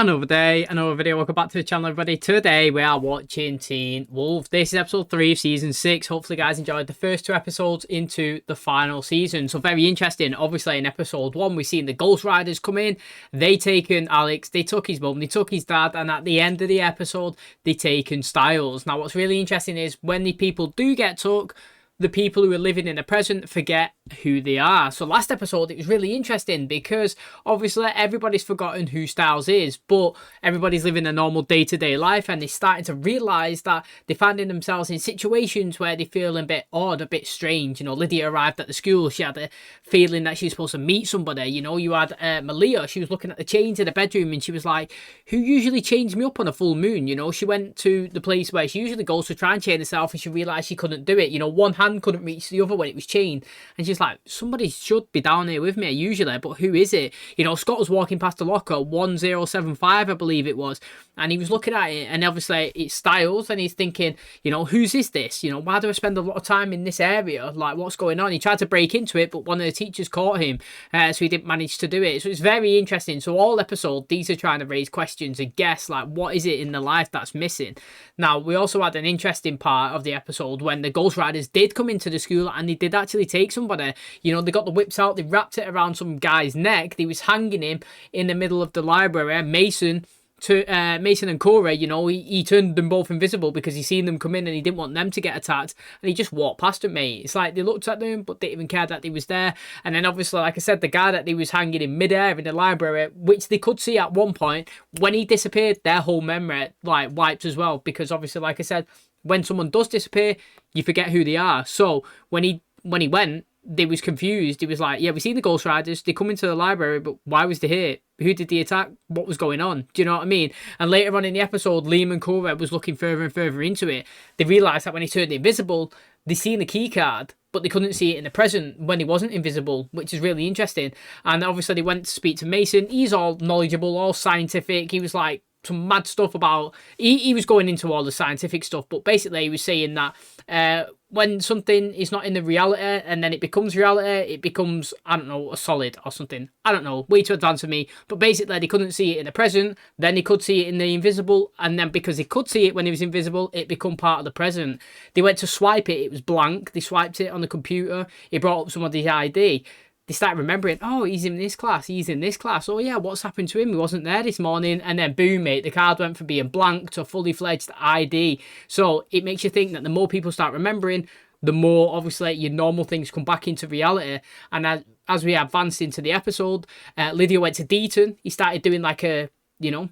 Another day, another video. Welcome back to the channel, everybody. Today we are watching Teen Wolf. This is episode 3 of season 6. Hopefully guys enjoyed the first 2 episodes into the final season. So very interesting. Obviously in episode 1 we've seen the Ghost Riders come in. They taken Alex, they took his mum, they took his dad, and at the end of the episode they taken Styles. Now what's really interesting is when the people do get took, the people who are living in the present forget who they are. So last episode it was really interesting because obviously everybody's forgotten who Styles is, but everybody's living a normal day-to-day life, and they're starting to realise that they're finding themselves in situations where they feel a bit odd, a bit strange. You know, Lydia arrived at the school, she had a feeling that she was supposed to meet somebody. You know, you had Malia, she was looking at the chains in the bedroom and she was like, who usually chains me up on a full moon? You know, she went to the place where she usually goes to try and chain herself, and she realised she couldn't do it. You know, one hand couldn't reach the other when it was chained, and she's like, somebody should be down here with me usually, but who is it? You know, Scott was walking past the locker 1075 I believe it was, and he was looking at it, and obviously it's Styles, and he's thinking, you know, whose is this? You know, why do I spend a lot of time in this area? Like, what's going on? He tried to break into it, but one of the teachers caught him, so he didn't manage to do it. So it's very interesting. So all episode these are trying to raise questions and guess, like, what is it in the life that's missing? Now we also had an interesting part of the episode when the Ghost Riders did come into the school, and they did actually take somebody. You know, they got the whips out, they wrapped it around some guy's neck, they was hanging him in the middle of the library. Mason and Corey, you know, he turned them both invisible because he seen them come in and he didn't want them to get attacked, and he just walked past them, mate. It's like they looked at them but didn't even care that he was there. And then obviously, like I said, the guy that they was hanging in midair in the library, which they could see at one point, when he disappeared, their whole memory like wiped as well, because obviously, like I said, when someone does disappear, you forget who they are. So when he went, they was confused. He was like, yeah, we seen the Ghost Riders, they come into the library, but why was they here? Who did the attack? What was going on? Do you know what I mean? And later on in the episode, Liam and Cora was looking further and further into it. They realised that when he turned invisible, they seen the key card, but they couldn't see it in the present when he wasn't invisible, which is really interesting. And obviously they went to speak to Mason. He's all knowledgeable, all scientific. He was like, some mad stuff about, he was going into all the scientific stuff, but basically he was saying that when something is not in the reality and then it becomes reality, it becomes, I don't know, a solid or something. I don't know, way too advanced for me. But basically they couldn't see it in the present, then they could see it in the invisible, and then because they could see it when it was invisible, it become part of the present. They went to swipe it, it was blank. They swiped it on the computer, it brought up somebody's ID. They start remembering, oh, he's in this class, he's in this class. Oh, yeah, what's happened to him? He wasn't there this morning. And then, boom, mate, the card went from being blank to fully fledged ID. So it makes you think that the more people start remembering, the more, obviously, your normal things come back into reality. And as we advanced into the episode, Lydia went to Deaton. He started doing like a, you know,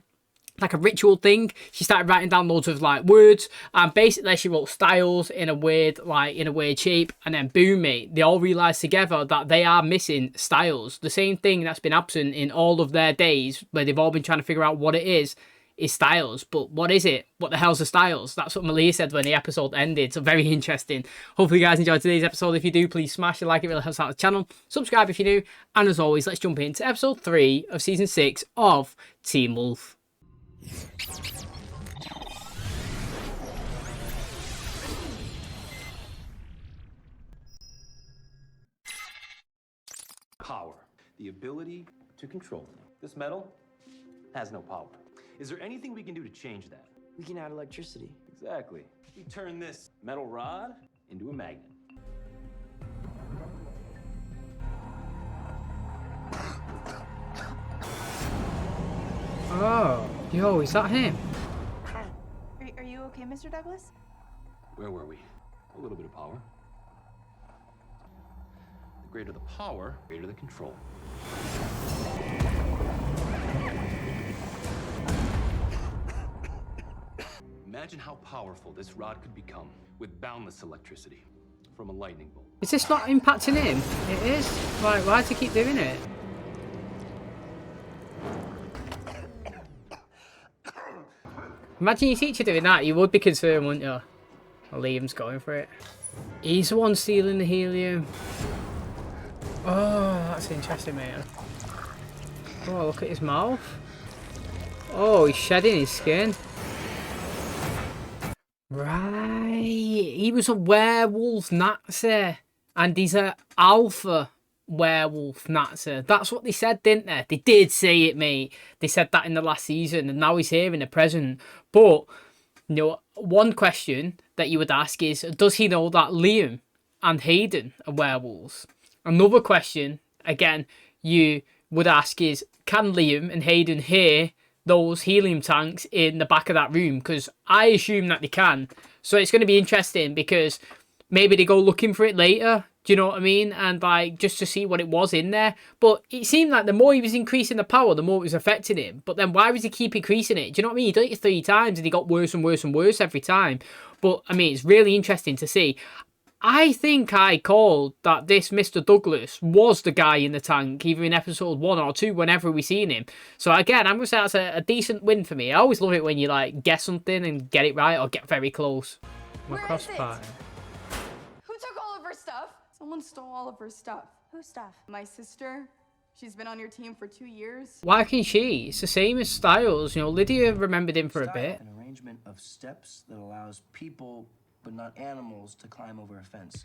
like a ritual thing. She started writing down loads of like words, and basically she wrote Styles in a weird shape, and then boom, mate, they all realised together that they are missing Styles. The same thing that's been absent in all of their days, where they've all been trying to figure out what it is Styles. But what is it? What the hell's a Styles? That's what Malia said when the episode ended. So very interesting. Hopefully you guys enjoyed today's episode. If you do, please smash a like, it really helps out the channel. Subscribe if you do, and as always, let's jump into episode 3 of season 6 of Teen Wolf. Power. The ability to control things. This metal has no power. Is there anything we can do to change that? We can add electricity. Exactly. We turn this metal rod into a magnet. Oh, yo, is that him? Are you okay, Mr. Douglas? Where were we? A little bit of power. The greater the power, greater the control. Imagine how powerful this rod could become with boundless electricity from a lightning bolt. Is this not impacting him? It is. Like, why does he keep doing it? Imagine your teacher doing that. You would be concerned, wouldn't you? Well, Liam's going for it. He's the one stealing the helium. Oh, that's interesting, mate. Oh, look at his mouth. Oh, he's shedding his skin. Right. He was a werewolf Nazi. And he's an alpha. werewolf Natsa. That's what they said, didn't they? They did say it, mate. They said that in the last season, and now he's here in the present. But, you know, one question that you would ask is, does he know that Liam and Hayden are werewolves? Another question, again, you would ask is, can Liam and Hayden hear those helium tanks in the back of that room? Because I assume that they can. So it's going to be interesting because maybe they go looking for it later. Do you know what I mean? And like just to see what it was in there. But it seemed like the more he was increasing the power, the more it was affecting him. But then why was he keep increasing it? Do you know what I mean? He did it 3 times and he got worse and worse and worse every time. But I mean, it's really interesting to see. I think I called that this Mr. Douglas was the guy in the tank, either in episode 1 or 2, whenever we seen him. So again, I'm going to say that's a decent win for me. I always love it when you like guess something and get it right or get very close. Where is it? Who took all of her stuff? Someone stole all of her stuff. Whose stuff? My sister. She's been on your team for 2 years. Why can she? It's the same as Styles. You know, Lydia remembered him for a bit. An arrangement of steps that allows people, but not animals, to climb over a fence.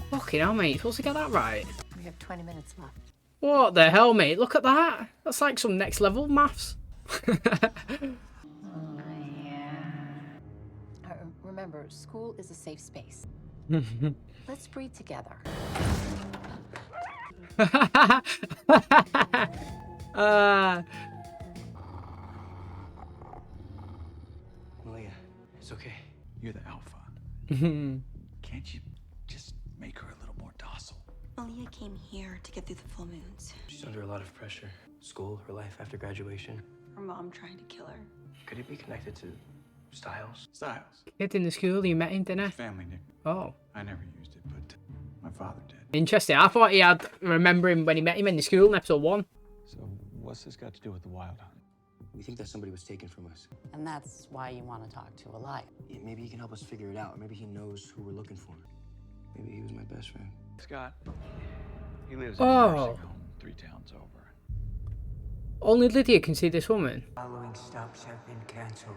Fucking hell, mate. You're supposed to get that right. We have 20 minutes left. What the hell, mate? Look at that. That's like some next level maths. Remember, school is a safe space. Let's breathe together. Malia, it's okay. You're the alpha. Can't you just make her a little more docile? Malia came here to get through the full moons. She's under a lot of pressure. School, her life after graduation. Her mom trying to kill her. Could it be connected to Styles? Styles. Kid in the school, you met him, didn't I? Family nickname. Oh. I never used it, but my father did. Interesting. I thought he had, remember him when he met him in the school in episode 1. So what's this got to do with the wild hunt? We think that somebody was taken from us. And that's why you want to talk to a liar. Yeah, maybe he can help us figure it out. Maybe he knows who we're looking for. Maybe he was my best friend. Scott. He lives in a Oh. nursing home 3 towns over. Only Lydia can see this woman. Following stops have been cancelled.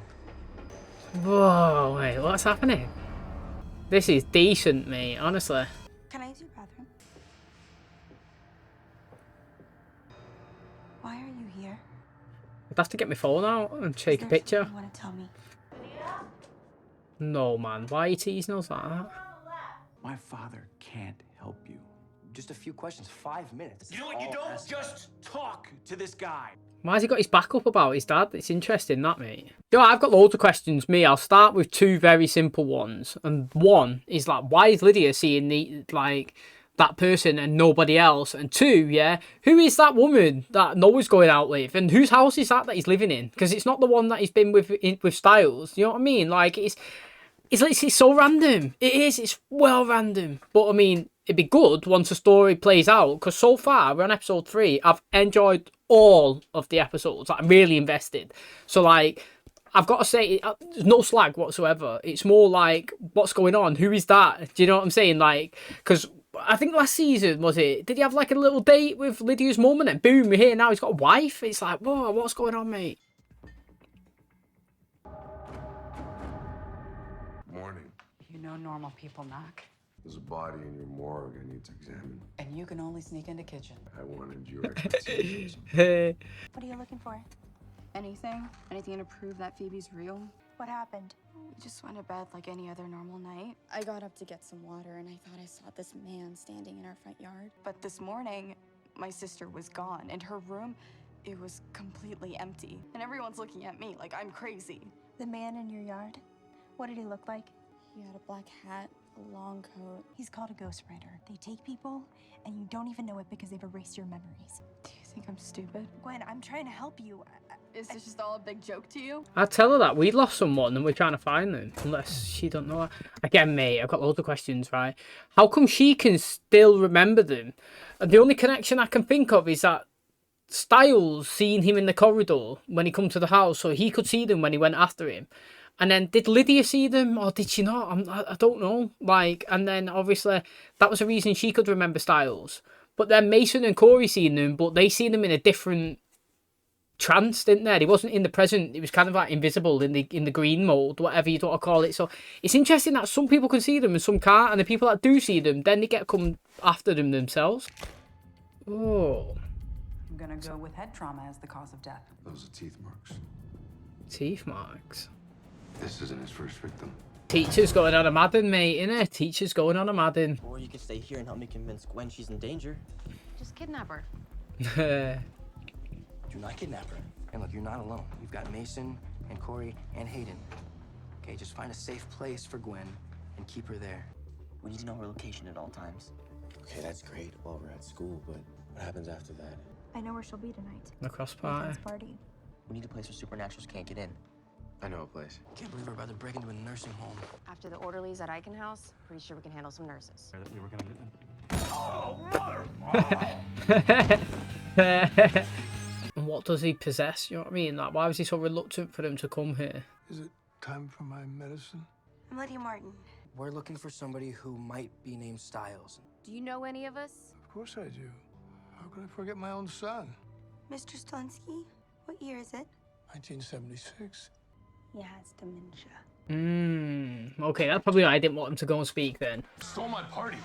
Whoa, wait, what's happening? This is decent, mate, honestly. Can I use your bathroom? Why are you here? I'd have to get my phone out and Is take a there picture. something you want to tell me? No, man, why are you teasing us like that? My father can't help you. Just a few questions, 5 minutes. You know what? You don't just talk to this guy. Why has he got his back up about his dad? It's interesting, that, mate. Yo, I've got loads of questions, me. I'll start with 2 very simple ones. And one is, like, why is Lydia seeing, that person and nobody else? And 2, yeah, who is that woman that Noah's going out with? And whose house is that he's living in? Because it's not the one that he's been with Styles. You know what I mean? Like, it's so random. It is. It's well random. But, I mean, it'd be good once the story plays out. Because so far, we're on episode 3. I've enjoyed all of the episodes. I'm really invested. So, like, I've got to say, there's no slag whatsoever. It's more like, what's going on? Who is that? Do you know what I'm saying? Like, because I think last season, was it? Did he have, like, a little date with Lydia's mum? And then, boom, we're here now. He's got a wife. It's like, whoa, what's going on, mate? Morning. You know normal people knock. There's a body in your morgue I need to examine. And you can only sneak in the kitchen. I wanted your expertise. What are you looking for? Anything? Anything to prove that Phoebe's real? What happened? We just went to bed like any other normal night. I got up to get some water and I thought I saw this man standing in our front yard. But this morning, my sister was gone and her room, it was completely empty. And everyone's looking at me like I'm crazy. The man in your yard? What did he look like? He had a black hat, a long coat. He's called a ghostwriter. They take people, and you don't even know it because they've erased your memories. Do you think I'm stupid? Gwen, I'm trying to help you. Is this just all a big joke to you? I'd tell her that we lost someone and we're trying to find them, unless she don't know her. Again, mate, I've got loads of questions, right? How come she can still remember them? And the only connection I can think of is that Styles seen him in the corridor when he come to the house, so he could see them when he went after him. And then did Lydia see them or did she not? I don't know. Like, and then obviously that was the reason she could remember Styles. But then Mason and Corey seen them, but they seen them in a different tranced, didn't there? He wasn't in the present. He was kind of like invisible in the green mode, whatever you want to call it. So it's interesting that some people can see them and some can't, and the people that do see them, then they get come after them themselves. Oh. I'm gonna go with head trauma as the cause of death. Those are teeth marks. Teeth marks. This isn't his first victim. Teacher's going on a Madden, mate, innit? Teacher's going on a Madden. Or you can stay here and help me convince Gwen she's in danger. Just kidnap her. Do not kidnap her. And look, you're not alone. You've got Mason and Corey and Hayden. Okay, just find a safe place for Gwen and keep her there. We need to know her location at all times. Okay, that's great while we're at school, but what happens after that? I know where she'll be tonight. The cross party. Party. We need a place where supernaturals can't get in. I know a place. Can't believe we're about to break into a nursing home. After the orderlies at Eichen House, pretty sure we can handle some nurses. We were gonna And what does he possess? You know what I mean? Like, why was he so reluctant for them to come here? Is it time for my medicine? I'm Lydia Martin. We're looking for somebody who might be named Styles. Do you know any of us? Of course I do. How could I forget my own son? Mr. Stolinsky, what year is it? 1976. He has dementia. Okay, that's probably why I didn't want him to go and speak then. Stole my party.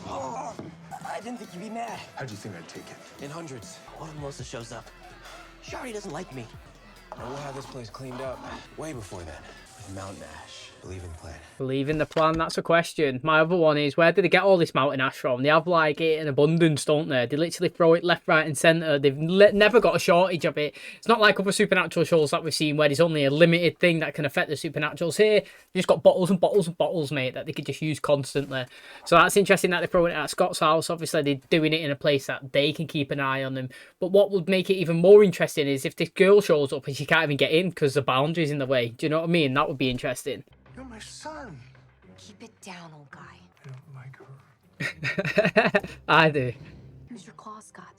Oh, I didn't think you'd be mad. How'd you think I'd take it? In hundreds. What if Melissa shows up? She already doesn't like me. And we'll have this place cleaned up way before then. With Mountain Ash. Believe in the plan. Believe in the plan, that's a question. My other one is, where did they get all this mountain ash from? They have like it in abundance, don't they? They literally throw it left, right and centre. They've never got a shortage of it. It's not like other supernatural shows that we've seen where there's only a limited thing that can affect the supernaturals. Here, you've just got bottles and bottles and bottles, mate, that they could just use constantly. So that's interesting that they're throwing it at Scott's house. Obviously, they're doing it in a place that they can keep an eye on them. But what would make it even more interesting is if this girl shows up and she can't even get in because the boundary's in the way. Do you know what I mean? That would be interesting. You're my son. Keep it down, old guy. I don't like her. I do. Use your claw, Scott.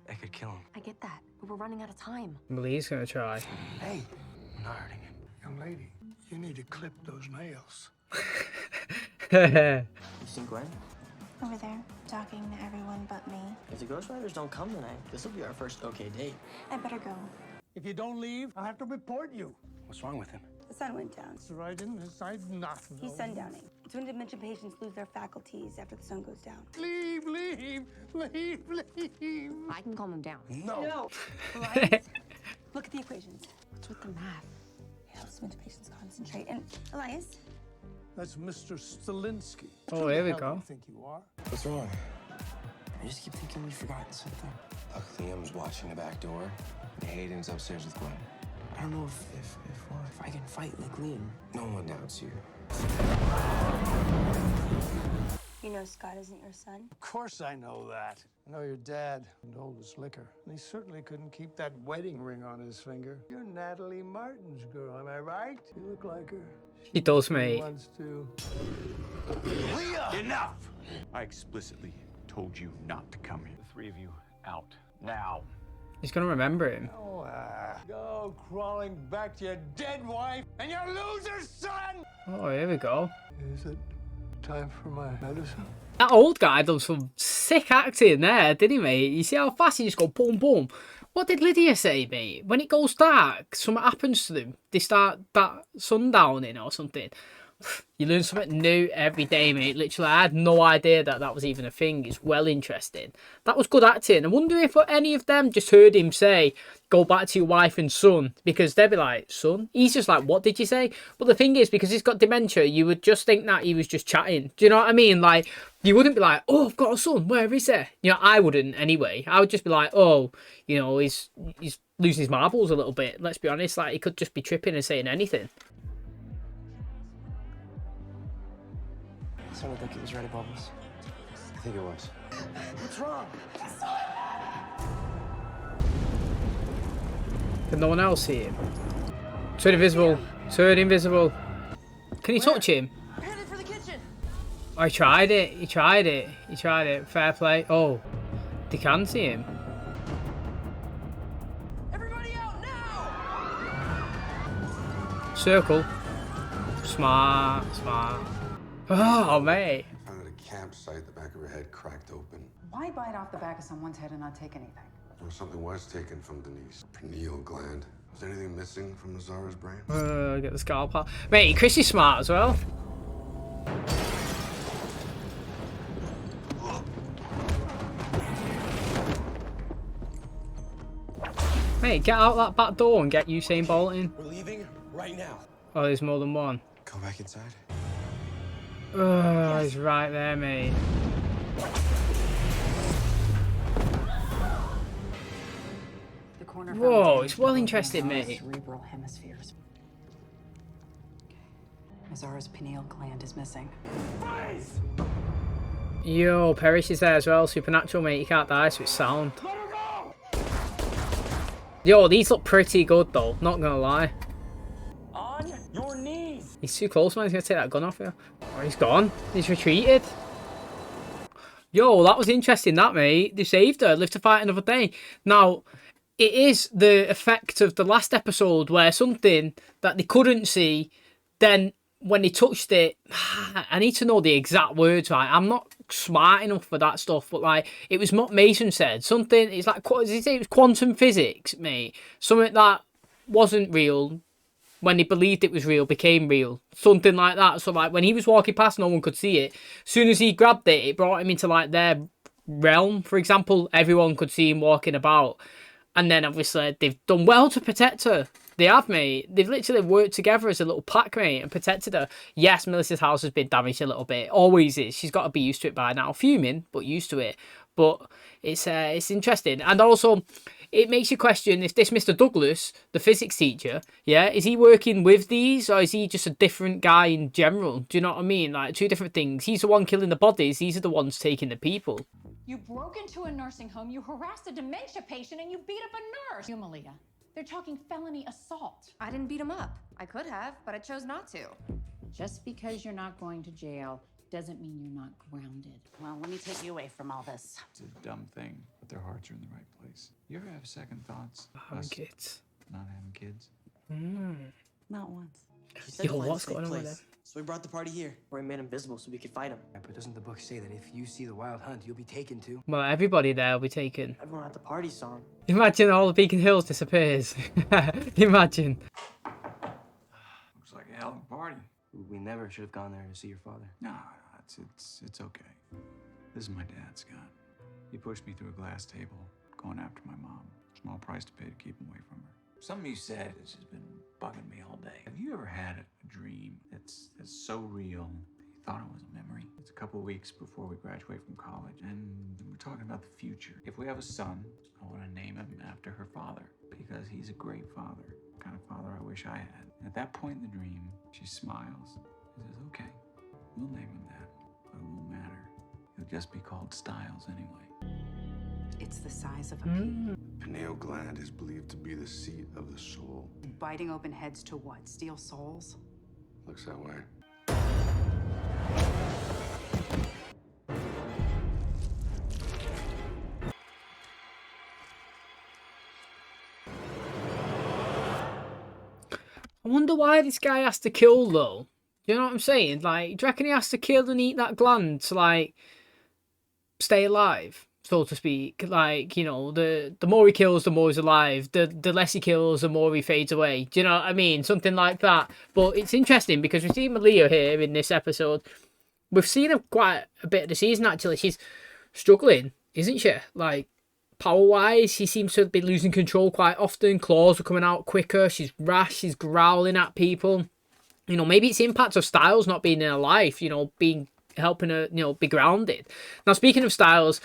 I could kill him. I get that, but we're running out of time. Well, he's going to try. Hey, I'm not hurting him. Young lady, you need to clip those nails. You seen Gwen? Over there, talking to everyone but me. If the Ghost Riders don't come tonight, this will be our first okay date. I better go. If you don't leave, I'll have to report you. What's wrong with him? The sun went down. So I didn't decide not to. He's sundowning. It's when dementia patients lose their faculties after the sun goes down. Leave, leave, leave, leave. I can calm him down. No. Elias, look at the equations. What's with the math? It helps dementia patients concentrate. And Elias, That's Mr. Stolinsky. Oh, here we Who the hell go. do you think you are? What's wrong? I just keep thinking we've forgotten something. Luckily, Liam's watching the back door, and Hayden's upstairs with Gwen. I don't know if I can fight like Liam. No one doubts you. you know Scott isn't your son? Of course I know that. I know your dad old as liquor. And he certainly couldn't keep that wedding ring on his finger. You're Natalie Martin's girl, am I right? You look like her. He does, She mate. wants to. Leah! Enough! I explicitly told you not to come here. The three of you out. Now. He's going to remember him. Oh, go crawling back to your dead wife and your loser son! Oh, here we go. Is it time for my medicine? That old guy done some sick acting there, didn't he, mate? You see how fast he just go boom, boom. What did Lydia say, mate? When it goes dark, something happens to them. They start that sundowning or something. You learn something new every day, mate. Literally, I had no idea that that was even a thing. It's well interesting. That was good acting. I wonder if any of them just heard him say, go back to your wife and son. Because they'd be like, son? He's just like, what did you say? But the thing is, because he's got dementia, you would just think that he was just chatting. Do you know what I mean? Like, you wouldn't be like, oh, I've got a son. Where is he? You know, I wouldn't anyway. I would just be like, oh, you know, he's losing his marbles a little bit. Let's be honest. Like, he could just be tripping and saying anything. I don't think it was ready, Bubbles. I think it was. What's wrong? Can no one else see him? Turn invisible. Turn invisible. Can he touch him? Headed for the kitchen. Oh, he tried it. He tried it. He tried it. Fair play. Oh, they can see him. Everybody out now! Circle. Smart. Smart. Oh, mate. Found at a campsite, the back of her head cracked open. Why bite off the back of someone's head and not take anything? Or something was taken from Denise. Pineal gland. Was anything missing from Zara's brain? Get the scalp out. Mate, Chris is smart as well. Mate, get out that back door and get Usain Bolt in. We're leaving right now. Oh, there's more than one. Go back inside. Oh, he's right there, mate. The corner Whoa, it's well interesting, mate. Cerebral hemispheres. Azara's pineal gland is missing. Yo, Perish is there as well. Supernatural, mate. You can't die, so it's sound. Yo, these look pretty good, though. Not gonna lie. On your knees. He's too close, man. He's gonna take that gun off you. Oh, he's gone. He's retreated. Yo, that was interesting, that, mate. They saved her. Live to fight another day. Now, it is the effect of the last episode where something that they couldn't see, then when they touched it, I need to know the exact words, right? I'm not smart enough for that stuff, but like, it was what Mason said. Something, it's like, did he say it was quantum physics, mate? Something that wasn't real, when he believed it was real, became real. Something like that. So like, when he was walking past, no one could see it. As soon as he grabbed it, it brought him into like their realm. For example, everyone could see him walking about. And then obviously, they've done well to protect her. They have, mate. They've literally worked together as a little pack, mate, and protected her. Yes, Melissa's house has been damaged a little bit. Always is. She's got to be used to it by now. Fuming, but used to it. But it's interesting. And also, it makes you question if this Mr. Douglas, the physics teacher, yeah, is he working with these, or is he just a different guy in general? Do you know what I mean? Like, two different things. He's the one killing the bodies. These are the ones taking the people. You broke into a nursing home, you harassed a dementia patient, and you beat up a nurse. You, Malia. They're talking felony assault. I didn't beat him up. I could have, but I chose not to. Just because you're not going to jail doesn't mean you're not grounded. Well, let me take you away from all this. It's a dumb thing, but their hearts are in the right place. You ever have second thoughts? Having kids. Not having kids? Not once. Yo, what's going on with that? So we brought the party here, where we made him visible so we could fight him. Yeah, but doesn't the book say that if you see the wild hunt, you'll be taken to? Well, everybody there will be taken. Everyone at the party saw him. Imagine all the Beacon Hills disappears. Imagine. Looks like a hell of a party. We never should have gone there to see your father. No, it's okay. This is my dad, Scott. He pushed me through a glass table, going after my mom. Small price to pay to keep him away from her. Something you said has just been bugging me all day. Have you ever had a dream that's so real that you thought it was a memory? It's a couple weeks before we graduate from college, and we're talking about the future. If we have a son, I want to name him after her father, because he's a great father, the kind of father I wish I had. And at that point in the dream, she smiles and says, okay, we'll name him that, but it won't matter. He'll just be called Styles anyway. It's the size of a pea. Pineal gland is believed to be the seat of the soul. Biting open heads to what? Steal souls? Looks that way. I wonder why this guy has to kill, though. You know what I'm saying? Like, do you reckon he has to kill and eat that gland to, like, stay alive, so to speak? Like, you know, the more he kills, the more he's alive. The less he kills, the more he fades away. Do you know what I mean? Something like that. But it's interesting because we see Malia here in this episode. We've seen her quite a bit of the season, actually. She's struggling, isn't she? Like, power-wise, she seems to be losing control quite often. Claws are coming out quicker. She's rash. She's growling at people. You know, maybe it's the impact of Styles not being in her life, you know, helping her, you know, be grounded. Now, speaking of Styles,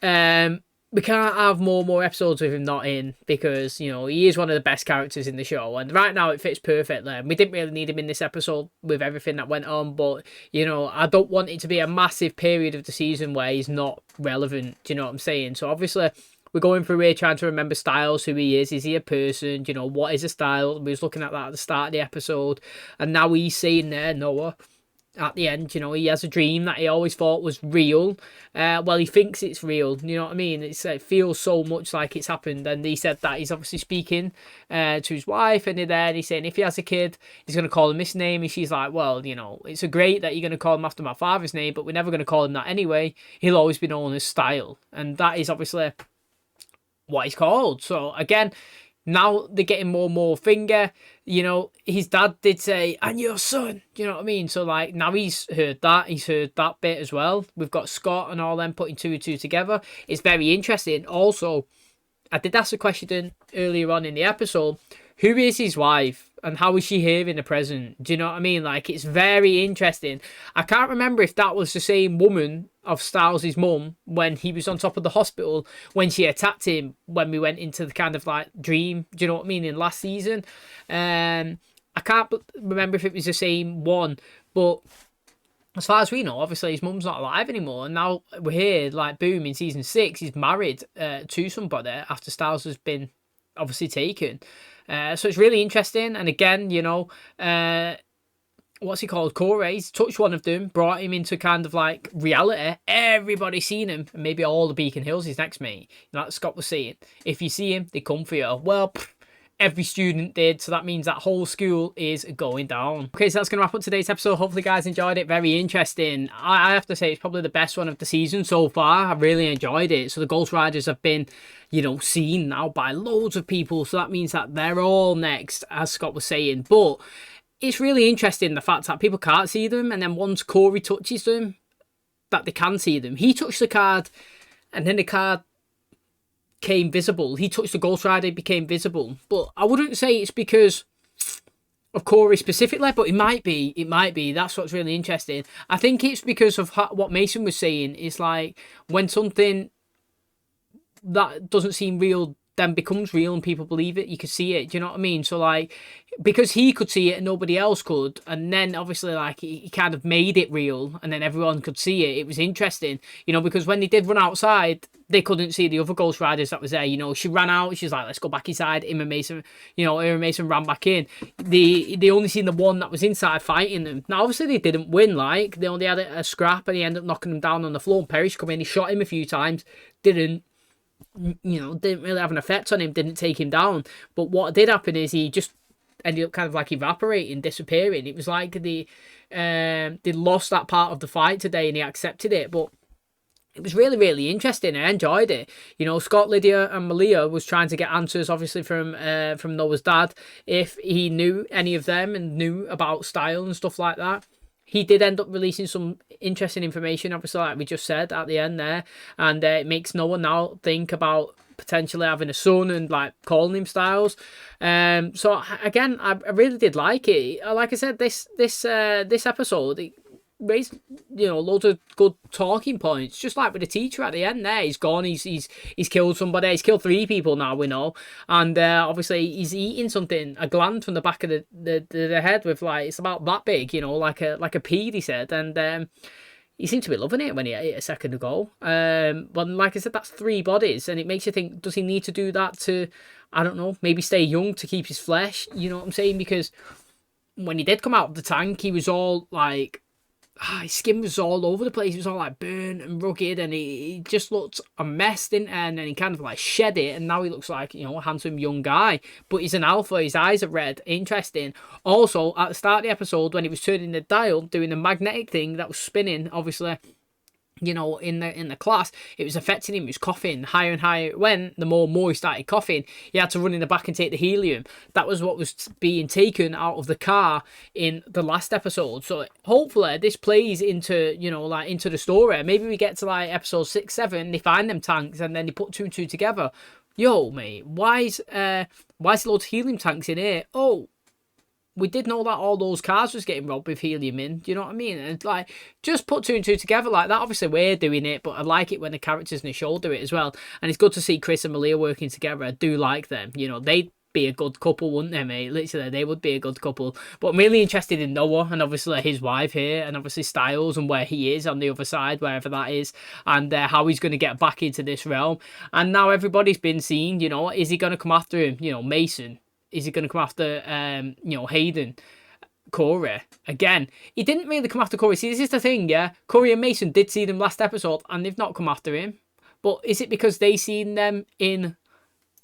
we can't have more episodes with him not in, because, you know, he is one of the best characters in the show, and right now it fits perfectly. And we didn't really need him in this episode with everything that went on, but, you know, I don't want it to be a massive period of the season where he's not relevant. Do you know what I'm saying? So obviously we're going through here trying to remember Styles, who he is. Is he a person? Do you know, what is a style? We was looking at that at the start of the episode, and now he's saying there, Noah, at the end, you know, he has a dream that he always thought was real. Well, he thinks it's real. You know what I mean? It feels so much like it's happened. And he said that he's obviously speaking to his wife, and he's saying if he has a kid, he's going to call him this name. And she's like, well, you know, it's great that you're going to call him after my father's name, but we're never going to call him that anyway. He'll always be known as Style. And that is obviously what he's called. So again, now they're getting more and more finger. You know, his dad did say, "and your son." Do you know what I mean? So like now he's heard that bit as well. We've got Scott and all them putting 2 and 2 together. It's very interesting. Also, I did ask a question earlier on in the episode. Who is his wife and how is she here in the present? Do you know what I mean? Like, it's very interesting. I can't remember if that was the same woman of Styles' mum when he was on top of the hospital when she attacked him when we went into the kind of like dream. Do you know what I mean? In last season. I can't remember if it was the same one, but as far as we know, obviously his mum's not alive anymore, and now we're here, like, boom, in season 6, he's married to somebody after Styles has been obviously taken. So it's really interesting, and again, you know, what's he called? Corey's touched one of them, brought him into kind of like reality. Everybody's seen him, and maybe all the Beacon Hills is next, mate. Like Scott was saying, if you see him, they come for you. Well, every student did, so that means that whole school is going down. Okay, so that's going to wrap up today's episode. Hopefully you guys enjoyed it. Very interesting. I have to say it's probably the best one of the season so far. I really enjoyed it. So the Ghost Riders have been, you know, seen now by loads of people, so that means that they're all next, as Scott was saying. But it's really interesting, the fact that people can't see them, and then once Corey touches them, that they can see them. He touched the card, and then the card became visible. He touched the Ghost Rider, it became visible. But I wouldn't say it's because of Corey specifically, but it might be. It might be. That's what's really interesting. I think it's because of what Mason was saying. It's like when something that doesn't seem real then becomes real and people believe it, you can see it. Do you know what I mean? So like, because he could see it and nobody else could, and then obviously like he kind of made it real and then everyone could see it. It was interesting, you know, because when they did run outside, they couldn't see the other Ghost Riders that was there. You know, she ran out, she's like, let's go back inside. Emma Mason, you know, Emma Mason ran back in. They only seen the one that was inside fighting them. Now obviously they didn't win, like they only had a scrap and he ended up knocking them down on the floor, and Parrish come in, he shot him a few times, didn't really have an effect on him, didn't take him down. But what did happen is he just ended up kind of like evaporating, disappearing. It was like they lost that part of the fight today and he accepted it. But it was really, really interesting. I enjoyed it. You know, Scott, Lydia and Malia was trying to get answers, obviously, from Noah's dad, if he knew any of them and knew about style and stuff like that. He did end up releasing some interesting information, obviously, like we just said at the end there. And it makes Noah now think about potentially having a son and like calling him Styles. So again, I really did like it. Like I said, this episode, it raised, you know, loads of good talking points. Just like with the teacher at the end there, he's gone, he's killed somebody, he's killed 3 people now, we know, and obviously he's eating something, a gland from the back of the head with like, it's about that big, you know, like a pea, he said, and he seemed to be loving it when he ate it a second ago. But like I said, that's 3 bodies, and it makes you think, does he need to do that to, I don't know, maybe stay young to keep his flesh, you know what I'm saying? Because when he did come out of the tank, he was all like, his skin was all over the place. It was all like burnt and rugged, and he just looked a mess, didn't he? And then he kind of like shed it, and now he looks like, you know, a handsome young guy. But he's an alpha, his eyes are red. Interesting. Also, at the start of the episode, when he was turning the dial, doing the magnetic thing that was spinning, obviously, you know, in the class, it was affecting him. He was coughing. Higher and higher it went, the more and more he started coughing. He had to run in the back and take the helium. That was what was being taken out of the car in the last episode. So hopefully this plays into, you know, like into the story. Maybe we get to like episode 6, 7, they find them tanks and then they put 2 and 2 together. Yo, mate, why is loads of helium tanks in here? Oh, we did know that all those cars was getting robbed with helium in. Do you know what I mean? And like, just put 2 and 2 together like that. Obviously, we're doing it, but I like it when the characters in the show do it as well. And it's good to see Chris and Malia working together. I do like them. You know, they'd be a good couple, wouldn't they, mate? Literally, they would be a good couple. But I'm really interested in Noah and obviously his wife here, and obviously Styles and where he is on the other side, wherever that is, and how he's going to get back into this realm. And now everybody's been seen. You know, is he going to come after him? You know, Mason. Is he going to come after, you know, Hayden, Corey? Again, he didn't really come after Corey. See, this is the thing, yeah? Corey and Mason did see them last episode, and they've not come after him. But is it because they seen them in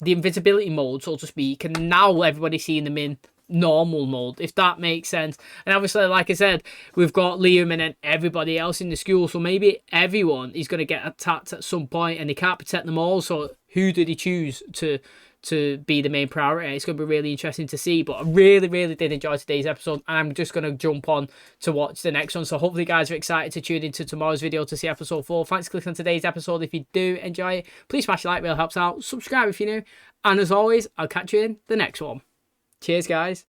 the invisibility mode, so to speak, and now everybody's seeing them in normal mode, if that makes sense. And obviously, like I said, we've got Liam and then everybody else in the school, so maybe everyone is going to get attacked at some point and they can't protect them all. So who did he choose to be the main priority? It's going to be really interesting to see. But I really did enjoy today's episode, and I'm just going to jump on to watch the next one. So hopefully you guys are excited to tune into tomorrow's video to see episode 4. Thanks for clicking on today's episode. If you do enjoy it, please smash a like, really helps out. Subscribe if you're new, and as always, I'll catch you in the next one. Cheers, guys.